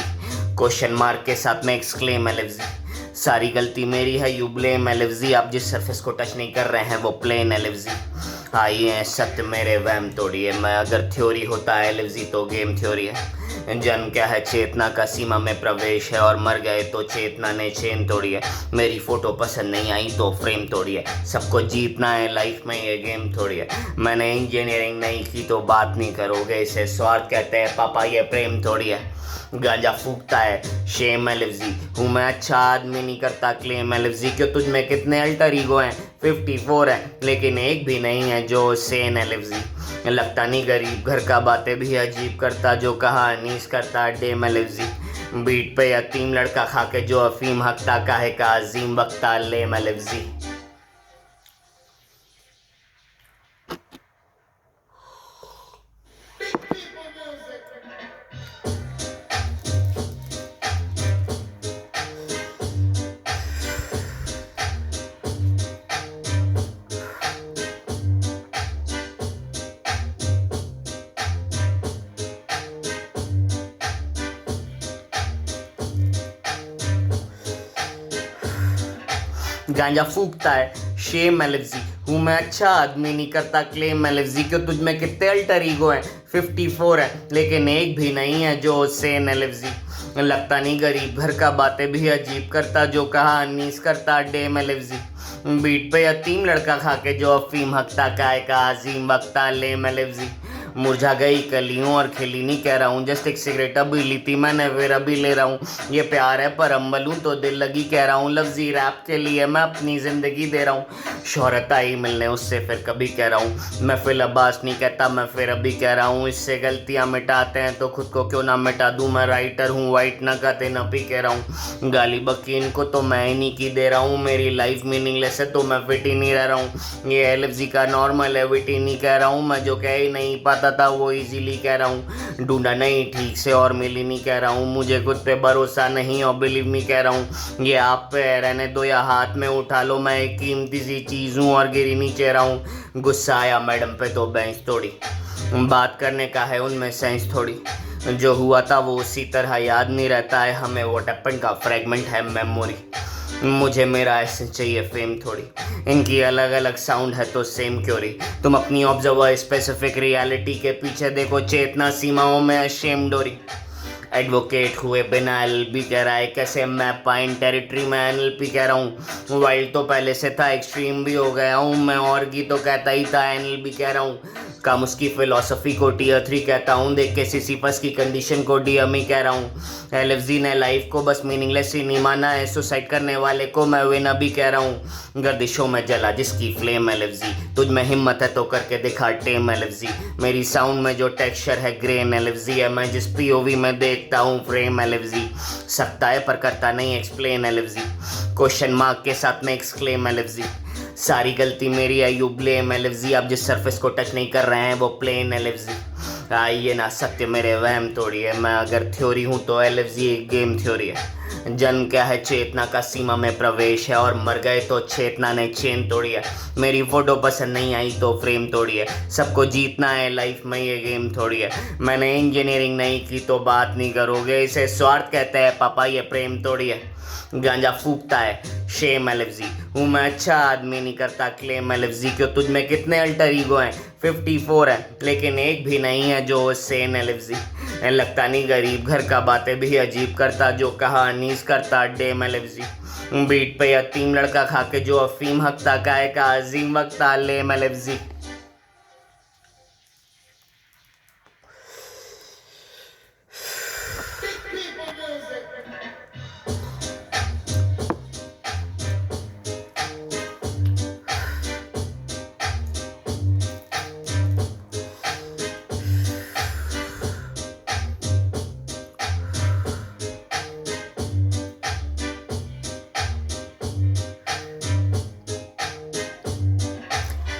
क्वेश्चन मार्क के साथ में एक्सक्लेम एलएफजी। सारी गलती मेरी है यू ब्लेम एलएफजी, आप जिस सरफेस को टच नहीं कर रहे हैं वो प्लेन एलएफजी। आइए सत्य मेरे वहम तोड़िए, मैं अगर थ्योरी होता है एलएफजी तो गेम थ्योरी है। जन्म क्या है चेतना का सीमा में प्रवेश है, और मर गए तो चेतना ने चेन तोड़ी है। मेरी फोटो पसंद नहीं आई तो फ्रेम तोड़ी है, सबको जीतना है लाइफ में ये गेम थोड़ी है। मैंने इंजीनियरिंग नहीं की तो बात नहीं करोगे, इसे स्वार्थ कहते हैं पापा ये प्रेम थोड़ी है। गांजा फूकता है शेम एलएफजी, हूँ मैं अच्छा आदमी नहीं करता क्लेम एलएफजी। क्यों तुझ में कितने अल्टर ईगो हैं, 54 है लेकिन एक भी नहीं है जो सेन एलएफजी। लगता नहीं गरीब घर का बातें भी अजीब करता, जो कहानीस करता डेम एलएफजी। बीट पे यतीम लड़का खा के जो अफीम हकता, काहे का अजीम वक्ता लेम एलएफजी। गांजा फूकता है शेम एलएफजी, हूँ मैं अच्छा आदमी, नहीं करता क्लेम मैं लिफ्जी, क्यों तुझ में कितने अल्टर ईगो हैं, 54 है लेकिन एक भी नहीं है जो उससे न लिफ्जी। लगता नहीं गरीब घर का, बातें भी अजीब करता, जो कहा अनीस करता डे में लिफ्जी। बीट पे यतीम लड़का खा के जो अफीम हकता, काय का अजीम वक्ता ले में लिफ्जी। मुरझा गई कलियों और खिली नहीं कह रहा हूँ, जस्ट एक सिगरेट अभी ली थी मैंने, फिर अभी ले रहा हूँ। ये प्यार है पर अम्बल हूँ तो दिल लगी कह रहा हूँ, लफ्जी रैप के लिए मैं अपनी ज़िंदगी दे रहा हूँ। शोहरत आई मिलने उससे फिर कभी कह रहा हूँ, मैं फिर अब्बास नहीं कहता मैं फिर अभी कह रहा हूँ। इससे गलतियाँ मिटाते हैं तो खुद को क्यों ना मिटा दूँ, मैं राइटर हूँ वाइट ना कहते न भी कह रहा हूँ। गाली बकी इनको तो मैं ही नहीं की दे रहा हूँ, मेरी लाइफ मीनिंगलेस है तो मैं फिट ही नहीं रह रहा हूँ। ये एलएफजी का नॉर्मल है विट ही नहीं कह रहा हूँ, मैं जो कह ही नहीं पाता था वो इजीली कह रहा हूँ। ढूंढा नहीं ठीक से और मिली नहीं कह रहा हूँ, मुझे खुद पे भरोसा नहीं और बिलीव नहीं कह रहा हूँ। ये आप पे रहने दो या हाथ में उठा लो, मैं एक कीमती सी चीज़ हूँ और गिरी नहीं चेह रहा हूँ। गुस्सा आया मैडम पे तो बेंच तोड़ी, बात करने का है उनमें सेंस थोड़ी, जो हुआ था वो उसी तरह याद नहीं रहता है हमें, व्हाट हैपेंड का फ्रेगमेंट है मेमोरी। मुझे मेरा एसेंस चाहिए फेम थोड़ी, इनकी अलग अलग साउंड है तो सेम क्योरी। तुम अपनी ऑब्जर्वर स्पेसिफिक रियलिटी के पीछे देखो, चेतना सीमाओं में अशेम डोरी। एडवोकेट हुए बिना एलएलबी कह रहा है, कैसे मैं पाइन टेरिटरी में एनएलपी कह रहा हूँ। वाइल्ड तो पहले से था एक्सट्रीम भी हो गया हूँ मैं, और की तो कहता ही था एनएलबी कह रहा हूँ। काम उसकी फिलॉसफी को टीयर 3 कहता हूँ, देख के सिसिफस की कंडीशन को डीएम ही कह रहा हूँ। एलएफजी ने लाइफ को बस मीनिंगलेस ही नहीं माना है, सुसाइड करने वाले को मैं विन अभी कह रहा हूँ। गर्दिशों में जला जिसकी फ्लेम एलएफजी, तुझ में हिम्मत है तो करके दिखा टेम एलएफजी। मेरी साउंड में जो टेक्सचर है ग्रेन एलएफजी है, मैं जिस पीओवी में देखता हूँ फ्रेम एलएफजी। सकता है पर करता नहीं एक्सप्लेन एलएफजी, क्वेश्चन मार्क के साथ में एक्सक्लेम एलएफजी। सारी गलती मेरी है यू ब्लेम एलएफजी, आप जिस सरफेस को टच नहीं कर रहे हैं वो प्लेन एलएफजी। ये ना सत्य मेरे वहम थोड़ी है, मैं अगर थ्योरी हूँ तो एलएफजी एक गेम थ्योरी है। जन्म क्या है चेतना का सीमा में प्रवेश है, और मर गए तो चेतना ने चेन तोड़ी है। मेरी फोटो पसंद नहीं आई तो फ्रेम तोड़ी है, सबको जीतना है लाइफ में ये गेम थोड़ी है। मैंने इंजीनियरिंग नहीं की तो बात नहीं करोगे, इसे स्वार्थ कहते हैं पापा ये प्रेम तोड़ी है। गांजा फूकता है शेम एलएफजी, हूँ मैं अच्छा आदमी नहीं करता क्लेम एलएफजी, क्यों तुझ में कितने अल्टर ईगो हैं, 54 है लेकिन एक भी नहीं है जो सेन एलएफजी। लगता नहीं गरीब घर का, बातें भी अजीब करता, जो कहा अनीस करता डेम एलएफजी। बीट पे यतीम लड़का खा के जो अफीम हकता, काय का अजीम वक्ता लेम एलएफजी।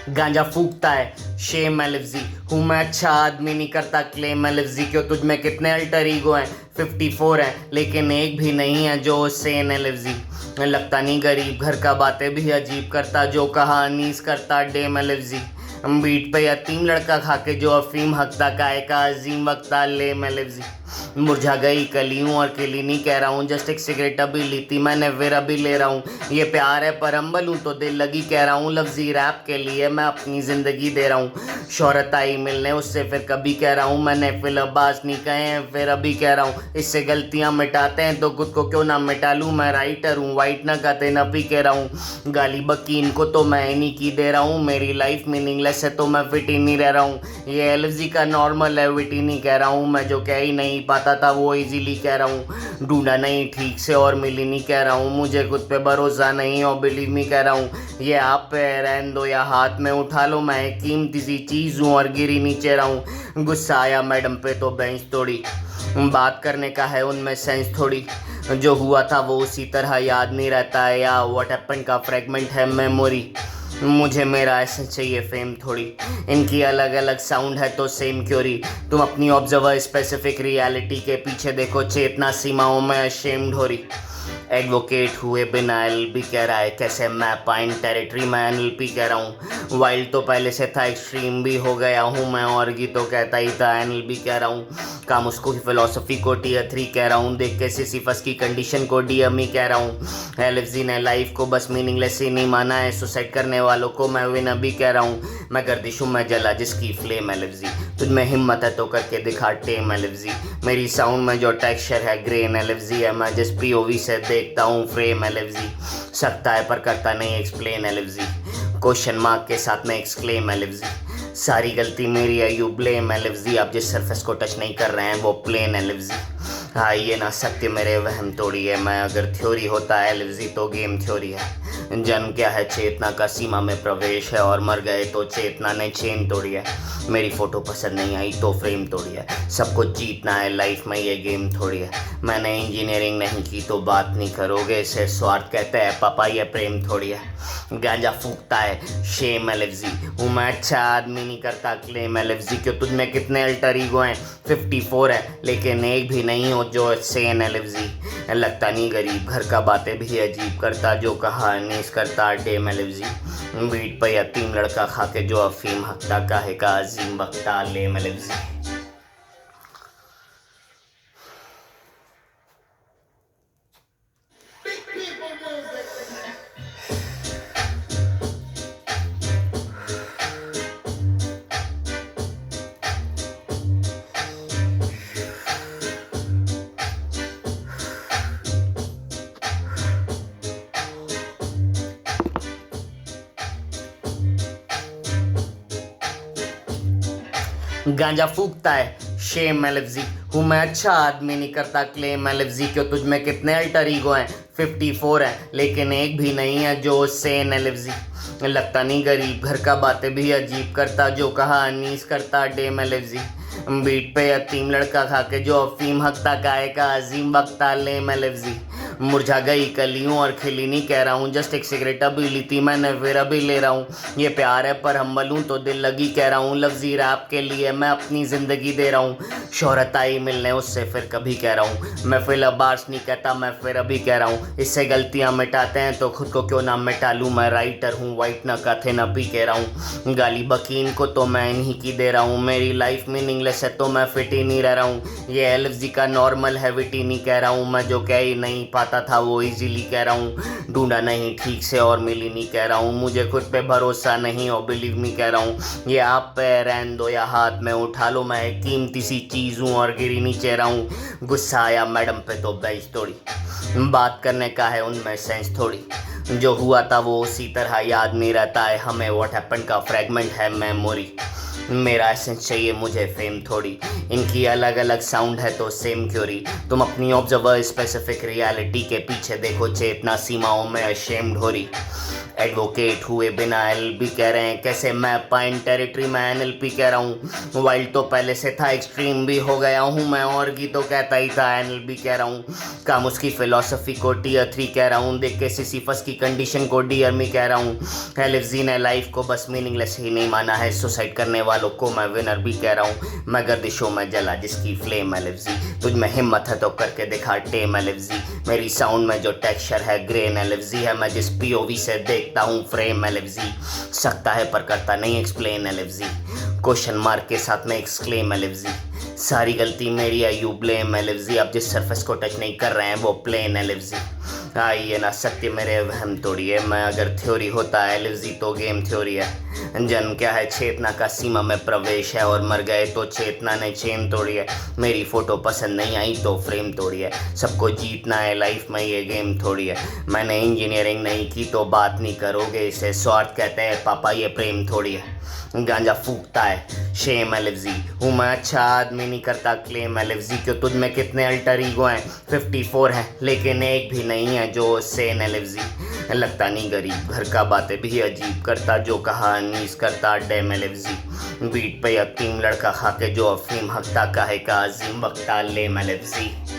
गांजा फूकता है शेम एलएफजी, हूँ मैं अच्छा आदमी नहीं करता क्लेम एलएफजी, क्यों तुझ में कितने अल्टर ईगो हैं, 54 है लेकिन एक भी नहीं है जो सेन एलएफजी। लगता नहीं गरीब घर का, बातें भी अजीब करता, जो कहा अनीस करता डेम एलएफजी। बीट पे यतीम लड़का खा के जो अफीम हकता, काय का अजीम वक्ता लेम एलएफजी। मुरझा गई कलियों और खिली नहीं कह रहा हूँ, जस्ट एक सिगरेट अभी ली थी मैंने, फिर अभी ले रहा हूँ। ये प्यार है पर अम्बल हूँ तो दिल लगी कह रहा हूँ, लफ्जी रैप के लिए मैं अपनी ज़िंदगी दे रहा हूँ। शोहरत आई मिलने उससे फिर कभी कह रहा हूँ, मैंने फिल अब्बास नहीं कहे हैं फिर अभी कह रहा हूँ। इससे गलतियाँ मिटाते हैं तो खुद को क्यों ना मिटा लूँ, मैं राइटर हूँ वाइट ना कहते न भी कह रहा हूँ। गाली बकी इनको तो मैं ही नहीं की दे रहा हूँ, मेरी लाइफ मीनिंगलेस है तो मैं फिट ही नहीं रह रहा हूँ। ये एलएफजी का नॉर्मल है विट ही नहीं कह रहा हूँ, मैं जो कह ही नहीं पाता था वो इजीली कह रहा हूँ। ढूंढा नहीं ठीक से और मिली नहीं कह रहा हूँ, मुझे खुद पे भरोसा नहीं और बिलीव नहीं कह रहा हूँ। ये आप पे रहने दो या हाथ में उठा लो, मैं एक कीमती सी चीज़ हूँ और गिरी नीचे रहा हूँ। गुस्सा आया मैडम पे तो बेंच तोड़ी, बात करने का है उनमें सेंस थोड़ी, जो हुआ था वो उसी तरह याद नहीं रहता है, या व्हाट हैपेंड का फ्रेगमेंट है मेमोरी। मुझे मेरा एसेंस चाहिए फेम थोड़ी, इनकी अलग अलग साउंड है तो सेम क्योरी। तुम अपनी ऑब्जर्वर स्पेसिफिक रियलिटी के पीछे देखो, चेतना सीमाओं में अशेम्ड हो रही। एडवोकेट हुए बिना एलएलबी कह रहा है, कैसे मैं पाइन टेरिटरी में एनएलपी कह रहा हूँ। वाइल्ड तो पहले से था, एक्सट्रीम भी हो गया हूँ मैं, और की तो कहता ही था एनएलबी कह रहा हूँ। काम उसको फिलोसफी को टीयर 3 कह रहा हूँ, देख के सिसिफस की कंडीशन को डीएमई कह रहा हूँ। एलएफजी ने लाइफ को बस मीनिंगलेस ही नहीं माना है, सुसाइड करने वालों को मैं विनर भी कह रहा हूँ। मैं गर्दिशों में जला जिसकी फ्लेम एलएफजी, तुझ में हिम्मत है तो करके दिखा टेम एलएफजी। मेरी साउंड में जो टेक्सचर है ग्रेन एलएफजी है, मैं जिस पीओवी से देखता हूँ फ्रेम एलएफजी। सकता है पर करता नहीं एक्सप्लेन एलएफजी, क्वेश्चन मार्क के साथ में एक्सक्लेम एलएफजी। सारी गलती मेरी है यू ब्लेम एलएफजी, आप जिस सरफेस को टच नहीं कर रहे हैं वो प्लेन एलएफजी। हाँ ये ना सत्य मेरे वहम तोड़ी है, मैं अगर थ्योरी होता है एलएफजी तो गेम थ्योरी है। जन्म क्या है चेतना का सीमा में प्रवेश है, और मर गए तो चेतना ने चेन तोड़ी है। मेरी फोटो पसंद नहीं आई तो फ्रेम तोड़ी है, सबको जीतना है लाइफ में ये गेम थोड़ी है। मैंने इंजीनियरिंग नहीं की तो बात नहीं करोगे, इसे स्वार्थ कहते हैं पापा, ये प्रेम थोड़ी है। गांजा फूकता है शेम एलएफजी, हूँ मैं अच्छा आदमी नहीं करता क्लेम एलएफजी। क्यों तुझ में कितने अल्टर ईगो हैं, 54 है लेकिन एक भी नहीं हो जो सेन एलएफजी। लगता नहीं गरीब घर का बातें भी अजीब करता, जो कहानीस करता डेम एलएफजी। बीट पे यतीम लड़का खा के जो अफीम हकता, काहे का अजीम बकता लेम एलएफजी। गांजा फूकता है शेम एलएफजी, हूँ मैं अच्छा आदमी नहीं करता क्लेम एलएफजी। क्यों तुझ में कितने अल्टर ईगो हैं, 54 है लेकिन एक भी नहीं है जो सेन एलएफजी। लगता नहीं गरीब घर का बातें भी अजीब करता, जो कहानीस करता डेम एलएफजी। बीट पे यतीम लड़का खा के जो अफीम हकता, काहे का अजीम बकता लेम एलएफजी। मुरझा गई कलियों और खिली नहीं कह रहा हूँ, जस्ट एक सिगरेट अभी ली थी मैंने फिर अभी ले रहा हूँ। ये प्यार है पर हम्बल हूँ तो दिल लगी कह रहा हूँ, लफ्जी रैप के लिए मैं अपनी ज़िंदगी दे रहा हूँ। शोहरत आई मिलने उससे फिर कभी कह रहा हूँ, मैं फिर अब्बास नहीं कहता मैं फिर अभी कह रहा हूँ। इससे गलतियाँ मिटाते हैं तो खुद को क्यों ना मिटा लूँ, मैं राइटर हूँ वाइट ना कथे न पी कह रहा हूँ। गाली बकीन को तो मैं इन्हीं की दे रहा हूँ, मेरी लाइफ मीनिंगलेस है तो मैं फिट ही नहीं रह रहा हूँ। ये एलएफजी का नॉर्मल हैबिट ही नहीं कह रहा हूँ, मैं जो कह ही नहीं पाता था वो इजीली कह रहा हूँ। ढूंढा नहीं ठीक से और मिली नहीं कह रहा हूँ, मुझे खुद पे भरोसा नहीं और बिलीव नहीं कह रहा हूँ। ये आप पे रहन दो या हाथ में उठा लो, मैं एक कीमती सी चीज़ हूँ और गिरी नीचे रहा हूँ। गुस्सा आया मैडम पे तो बेंच तोड़ी, बात करने का है उनमें सेंस थोड़ी। जो हुआ था वो उसी तरह याद नहीं रहता है हमें, व्हाट हैपेंड का फ्रेगमेंट है मेमोरी। मेरा एसेंस चाहिए मुझे फेम थोड़ी, इनकी अलग अलग साउंड है तो सेम क्योरी। तुम अपनी ऑब्जर्वर स्पेसिफिक रियलिटी के पीछे देखो, चेतना सीमाओं में अशेम्ड हो रही। एडवोकेट हुए बिना एलएलबी कह रहे हैं, कैसे मैं पाइन टेरिटरी में एनएलपी कह रहा हूँ। वाइल्ड तो पहले से था, एक्सट्रीम भी हो गया हूँ मैं, और की तो कहता ही था एनएलबी कह रहा हूँ। काम उसकी फिलोसफी को टीयर 3 कह रहा हूँ, देख के सिसिफस की कंडीशन को डियर मी कह रहा हूँ। एलएफजी ने लाइफ को बस मीनिंगलेस ही नहीं माना है, सुसाइड करने वालों को मैं विनर भी कह रहा हूँ। मैं गर्दिशों में जला जिसकी फ्लेम एलएफजी, तुझ में हिम्मत है तो करके दिखा टेम एलएफजी। मेरी साउंड में जो टेक्सचर है ग्रेन एलएफजी है, मैं जिस पीओवी से देखता हूँ फ्रेम एलएफजी। सकता है पर करता नहीं एक्सप्लेन एलएफजी, क्वेश्चन मार्क के साथ में एक्सक्लेम एलएफजी। सारी गलती मेरी है यू ब्लेम एलएफजी, आप जिस सरफेस को टच नहीं कर रहे हैं वो प्लेन एलएफजी। ये ना सत्य मेरे वहम तोड़िए, मैं अगर थ्योरी होता है एलएफजी तो गेम थ्योरी है। जन्म क्या है चेतना का सीमा में प्रवेश है, और मर गए तो चेतना ने चेन तोड़ी है। मेरी फोटो पसंद नहीं आई तो फ्रेम तोड़ी है, सबको जीतना है लाइफ में ये गेम थोड़ी है। मैंने इंजीनियरिंग नहीं की तो बात नहीं करोगे, इसे स्वार्थ कहते हैं पापा, ये प्रेम थोड़ी है। गांजा फूकता है शेम एलएफजी, हूँ मैं अच्छा आदमी नहीं करता क्लेम एलएफजी। क्यों तुझ में कितने अल्टर ईगो हैं, 54 है लेकिन एक भी नहीं है जो सेन एलएफजी। लगता नहीं गरीब घर का बातें भी अजीब करता, जो कहानीस करता डेम एलएफजी। बीट पे यतीम लड़का खा के जो अफीम हकता, काहे का अजीम बकता लेम एलएफजी।